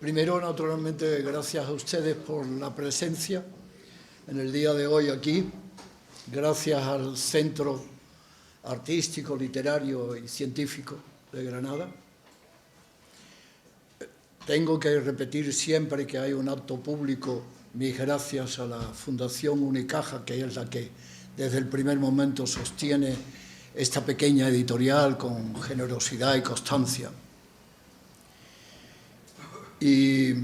Primero, naturalmente, gracias a ustedes por la presencia en el día de hoy aquí. Gracias al Centro Artístico, Literario y Científico de Granada. Tengo que repetir siempre que hay un acto público, mis gracias a la Fundación Unicaja, que es la que desde el primer momento sostiene esta pequeña editorial con generosidad y constancia. Y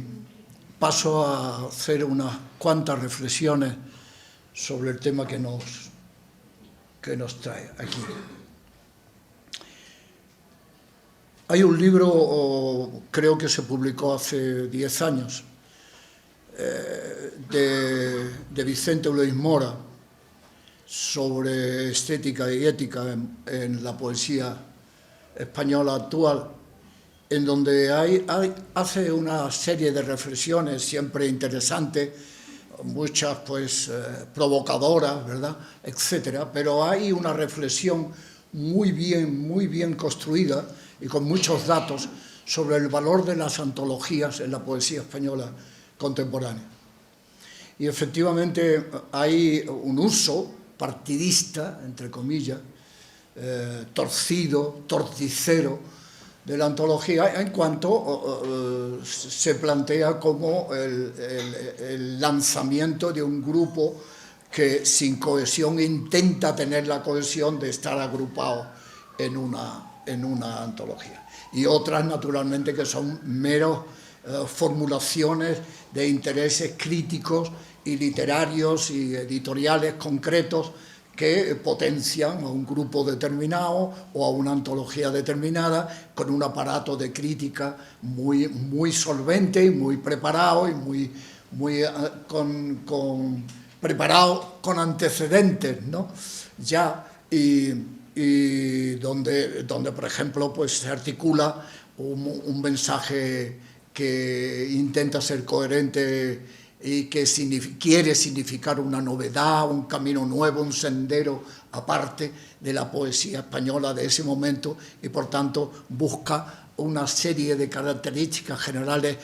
paso a hacer unas cuantas reflexiones sobre el tema que nos trae aquí. Hay un libro, creo que se publicó hace 10 años, de Vicente Luis Mora, sobre estética y ética en la poesía española actual, en donde hace una serie de reflexiones siempre interesantes, muchas pues provocadoras, ¿verdad?, etcétera, pero hay una reflexión muy bien construida y con muchos datos sobre el valor de las antologías en la poesía española contemporánea. Y efectivamente hay un uso partidista, entre comillas, torcido, torticero, de la antología en cuanto se plantea como el lanzamiento de un grupo que sin cohesión intenta tener la cohesión de estar agrupado en una antología. Y otras, naturalmente, que son meros formulaciones de intereses críticos y literarios y editoriales concretos que potencian a un grupo determinado o a una antología determinada con un aparato de crítica muy solvente y muy preparado y preparado con antecedentes, ¿no? Ya, y donde, por ejemplo, pues se articula un mensaje que intenta ser coherente y que quiere significar una novedad, un camino nuevo, un sendero aparte de la poesía española de ese momento, y por tanto busca una serie de características generales,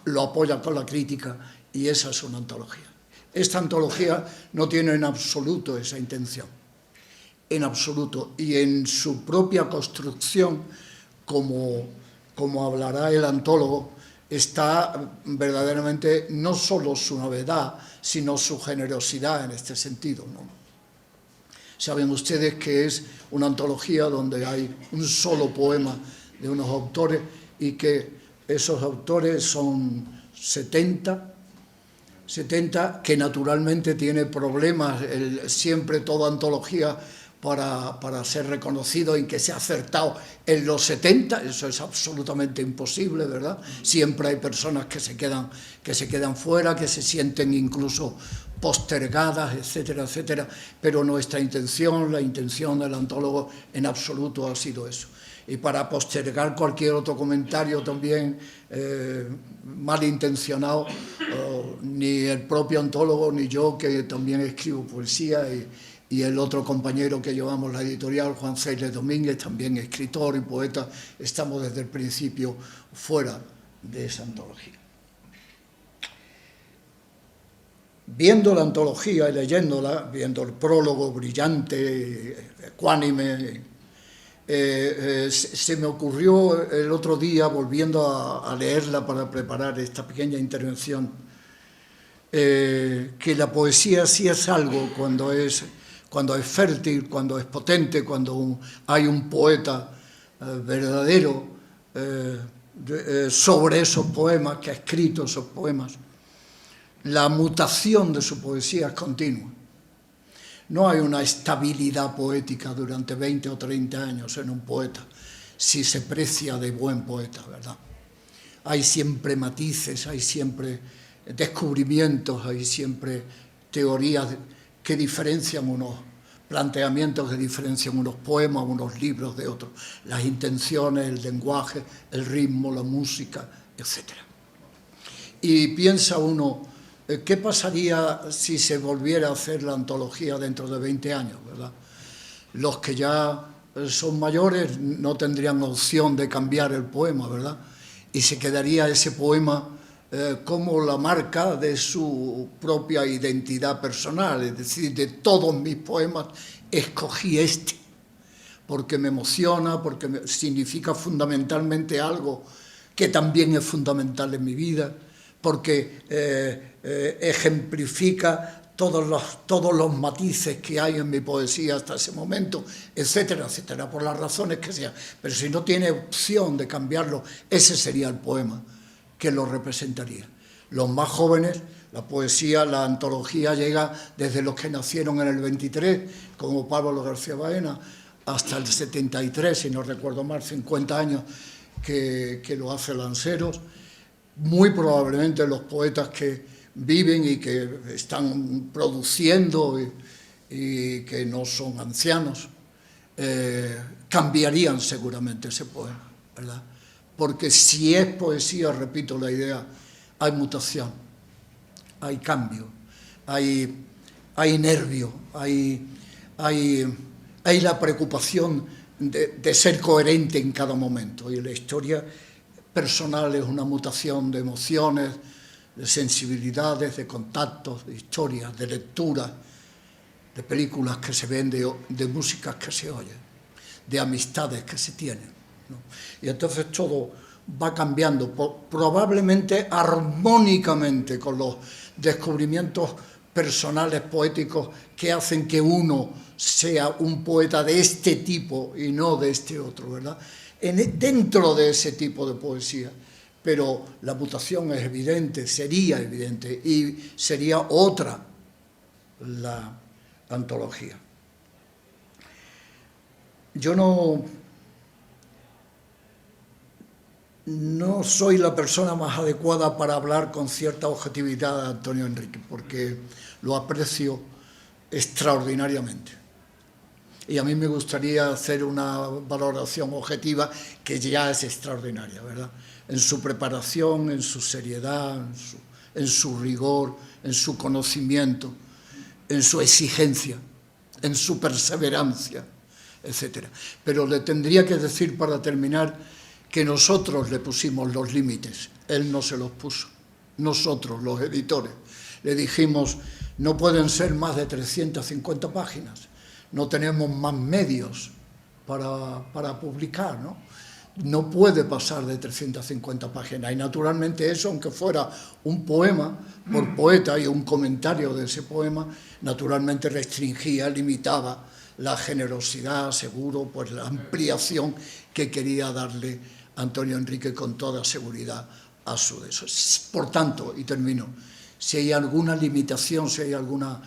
lo apoya con la crítica, y esa es una antología. Esta antología no tiene en absoluto esa intención, en absoluto, y en su propia construcción, como hablará el antólogo, está verdaderamente no solo su novedad, sino su generosidad en este sentido, ¿no? Saben ustedes que es una antología donde hay un solo poema de unos autores y que esos autores son 70, que naturalmente tiene problemas, siempre toda antología para ser reconocido y que se ha acertado en los 70, eso es absolutamente imposible, ¿verdad? Siempre hay personas que se quedan fuera, que se sienten incluso postergadas, etcétera, etcétera, pero nuestra intención, la intención del antólogo en absoluto ha sido eso. Y para postergar cualquier otro comentario también malintencionado, ni el propio antólogo ni yo, que también escribo poesía, y el otro compañero que llevamos la editorial, Juan Ceiles Domínguez, también escritor y poeta, estamos desde el principio fuera de esa antología. Viendo la antología y leyéndola, viendo el prólogo brillante, ecuánime, se me ocurrió el otro día, volviendo a leerla para preparar esta pequeña intervención, que la poesía sí es algo cuando es fértil, cuando es potente, cuando hay un poeta verdadero sobre esos poemas, que ha escrito esos poemas. La mutación de su poesía es continua. No hay una estabilidad poética durante 20 o 30 años en un poeta, si se precia de buen poeta, ¿verdad? Hay siempre matices, hay siempre descubrimientos, hay siempre teorías que diferencian unos planteamientos, que diferencian unos poemas, unos libros de otros, las intenciones, el lenguaje, el ritmo, la música, etc. Y piensa uno, ¿qué pasaría si se volviera a hacer la antología dentro de 20 años, ¿verdad? Los que ya son mayores no tendrían opción de cambiar el poema, ¿verdad? y se quedaría ese poema como la marca de su propia identidad personal. Es decir, de todos mis poemas escogí este, porque me emociona, porque significa fundamentalmente algo que también es fundamental en mi vida, porque ejemplifica todos los matices que hay en mi poesía hasta ese momento, etcétera, etcétera, por las razones que sean. Pero si no tiene opción de cambiarlo, ese sería el poema que lo representaría. Los más jóvenes, la poesía, la antología llega desde los que nacieron en el 23, como Pablo García Baena, hasta el 73, si no recuerdo mal, 50 años que lo hace Lanceros. Muy probablemente los poetas que viven y que están produciendo y que no son ancianos, cambiarían seguramente ese poema, ¿verdad? Porque si es poesía, repito la idea, hay mutación, hay cambio, hay nervio, hay la preocupación de ser coherente en cada momento. Y la historia personal es una mutación de emociones, de sensibilidades, de contactos, de historias, de lecturas, de películas que se ven, de músicas que se oyen, de amistades que se tienen, ¿no? Y entonces todo va cambiando, probablemente armónicamente con los descubrimientos personales poéticos que hacen que uno sea un poeta de este tipo y no de este otro, ¿verdad? Dentro de ese tipo de poesía, pero la mutación es evidente, sería evidente, y sería otra la antología. Yo no soy la persona más adecuada para hablar con cierta objetividad de Antonio Enrique, porque lo aprecio extraordinariamente. Y a mí me gustaría hacer una valoración objetiva que ya es extraordinaria, ¿verdad? En su preparación, en su seriedad, en su rigor, en su conocimiento, en su exigencia, en su perseverancia, etc. Pero le tendría que decir, para terminar, que nosotros le pusimos los límites, él no se los puso. Nosotros, los editores, le dijimos, no pueden ser más de 350 páginas, no tenemos más medios para publicar, ¿no? No puede pasar de 350 páginas. Y naturalmente eso, aunque fuera un poema por poeta y un comentario de ese poema, naturalmente restringía, limitaba la generosidad, seguro, pues la ampliación que quería darle Antonio Enrique con toda seguridad a su deseo. Por tanto, y termino, si hay alguna limitación, si hay alguna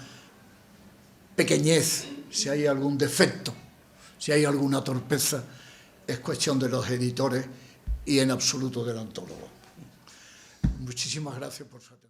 pequeñez, si hay algún defecto, si hay alguna torpeza, es cuestión de los editores y en absoluto del antólogo. Muchísimas gracias por su atención.